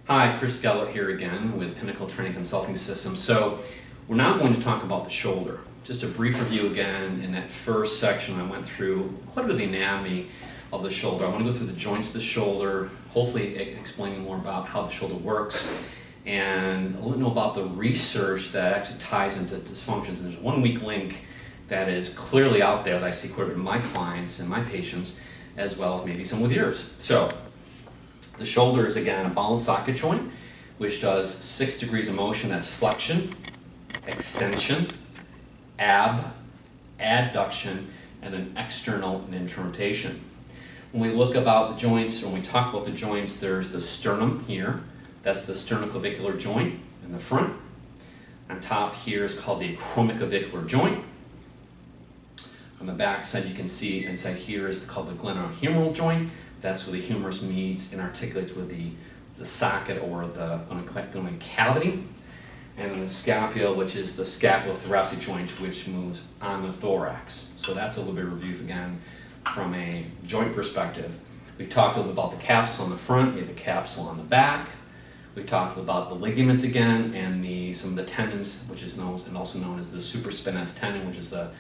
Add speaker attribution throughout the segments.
Speaker 1: Hi, Chris Gellert here again with Pinnacle Training Consulting Systems. So we're now going to talk about the shoulder. Just a brief review again. In that first section I went through quite a bit of the anatomy of the shoulder. I want to go through the joints of the shoulder, hopefully explaining more about how the shoulder works, and a little know about the research that actually ties into dysfunctions. And there's one weak link that is clearly out there that I see quite a bit in my clients and my patients, as well as maybe some with yours. So the shoulder is again a ball and socket joint, which does 6 degrees of motion. That's flexion, extension, adduction, and then external and internal rotation. When we look about the joints, or when we talk about the joints, there's the sternum here. That's the sternoclavicular joint in the front. On top here is called the acromioclavicular joint. On the back side, you can see inside here is called the glenohumeral joint. That's where the humerus meets and articulates with the socket or the glenoid cavity. And then the scapula, which is the scapulothoracic joint, which moves on the thorax. So that's a little bit of review again from a joint perspective. We talked a little about the capsule on the front, we have the capsule on the back. We talked about the ligaments again and some of the tendons, which is known and also known as the supraspinatus tendon, which is the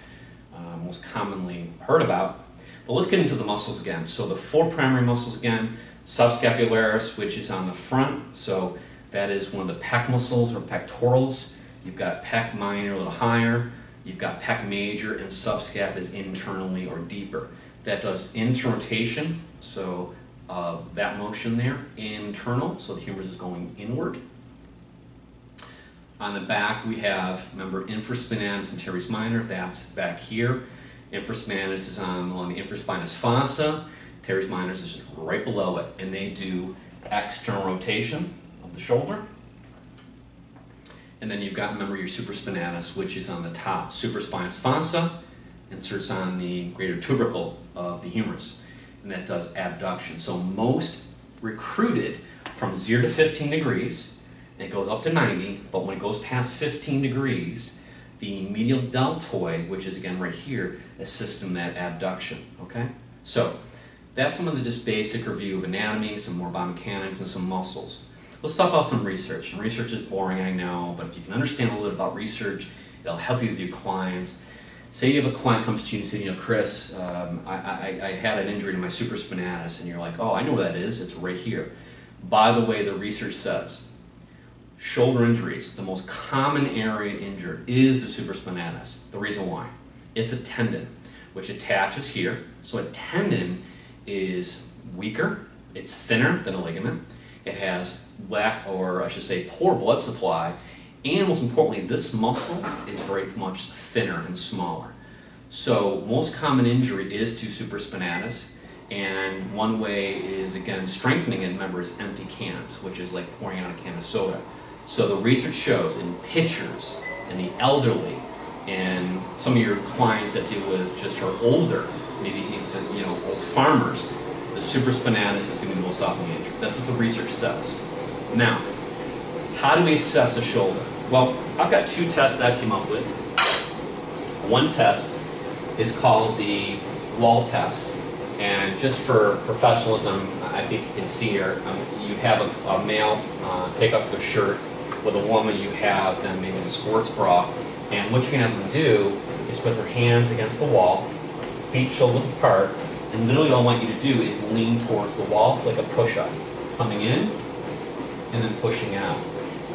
Speaker 1: most commonly heard about. But let's get into the muscles again. So the 4 primary muscles again, subscapularis, which is on the front. So that is one of the pec muscles or pectorals. You've got pec minor a little higher. You've got pec major, and subscap is internally or deeper. That does interrotation, so that motion there, internal, so the humerus is going inward. On the back we have, remember, infraspinatus and teres minor, that's back here. Infraspinatus is along the infraspinous fossa, teres minor is just right below it, and they do external rotation of the shoulder. And then you've got, remember, your supraspinatus, which is on the top. Supraspinous fossa inserts on the greater tubercle of the humerus, and that does abduction. So most recruited from 0 to 15 degrees, and it goes up to 90, but when it goes past 15 degrees, the medial deltoid, which is again right here, assists in that abduction, okay? So that's some of the just basic review of anatomy, some more biomechanics, and some muscles. Let's talk about some research. And research is boring, I know, but if you can understand a little bit about research, it'll help you with your clients. Say you have a client comes to you and says, you know, Chris, I had an injury to my supraspinatus, and you're like, oh, I know what that is, it's right here. By the way, the research says, shoulder injuries, the most common area injured is the supraspinatus. The reason why? It's a tendon, which attaches here. So a tendon is weaker, it's thinner than a ligament, it has lack, or I should say poor blood supply, and most importantly, this muscle is very much thinner and smaller. So most common injury is to supraspinatus, and one way is, again, strengthening it, remember, is empty cans, which is like pouring out a can of soda. So the research shows in pitchers, in the elderly, and some of your clients that deal with just are older, maybe even, you know, old farmers, the supraspinatus is going to be the most often injured. That's what the research says. Now, how do we assess the shoulder? Well, I've got 2 tests that I came up with. One test is called the wall test, and just for professionalism, I think you can see here, you have a male take off their shirt. With a woman, you have them maybe in a sports bra, and what you're going to have them do is put their hands against the wall, feet shoulder apart, and literally all I want you to do is lean towards the wall like a push-up, coming in and then pushing out.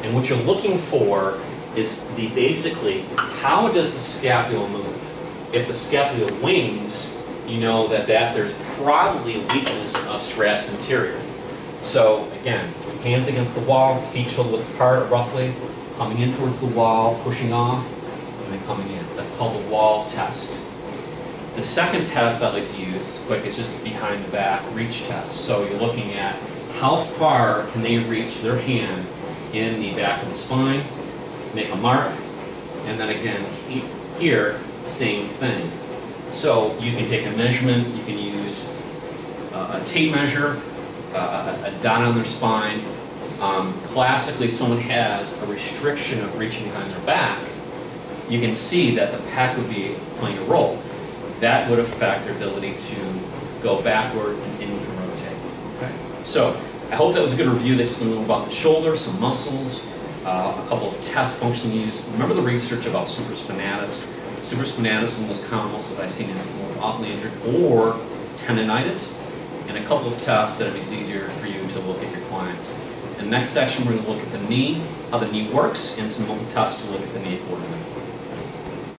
Speaker 1: And what you're looking for is basically, how does the scapula move? If the scapula wings, you know that there's probably a weakness of stratus anterior. So again, hands against the wall, feet shoulder apart roughly, coming in towards the wall, pushing off, and then coming in. That's called the wall test. The second test I like to use, it's quick, it's just behind the back reach test. So you're looking at how far can they reach their hand in the back of the spine, make a mark, and then again here, same thing. So you can take a measurement, you can use a tape measure, a dot on their spine. Classically, someone has a restriction of reaching behind their back, you can see that the pec would be playing a role. That would affect their ability to go backward and in to rotate. Okay? So I hope that was a good review that explained a little about the shoulder, some muscles, a couple of test functional use. Remember the research about supraspinatus. Supraspinatus, one of the most common muscles I've seen, is more often injured, or tendonitis, and a couple of tests that it makes it easier for you to look at your clients. In the next section, we're going to look at the knee, how the knee works, and some tests to look at the knee accordingly.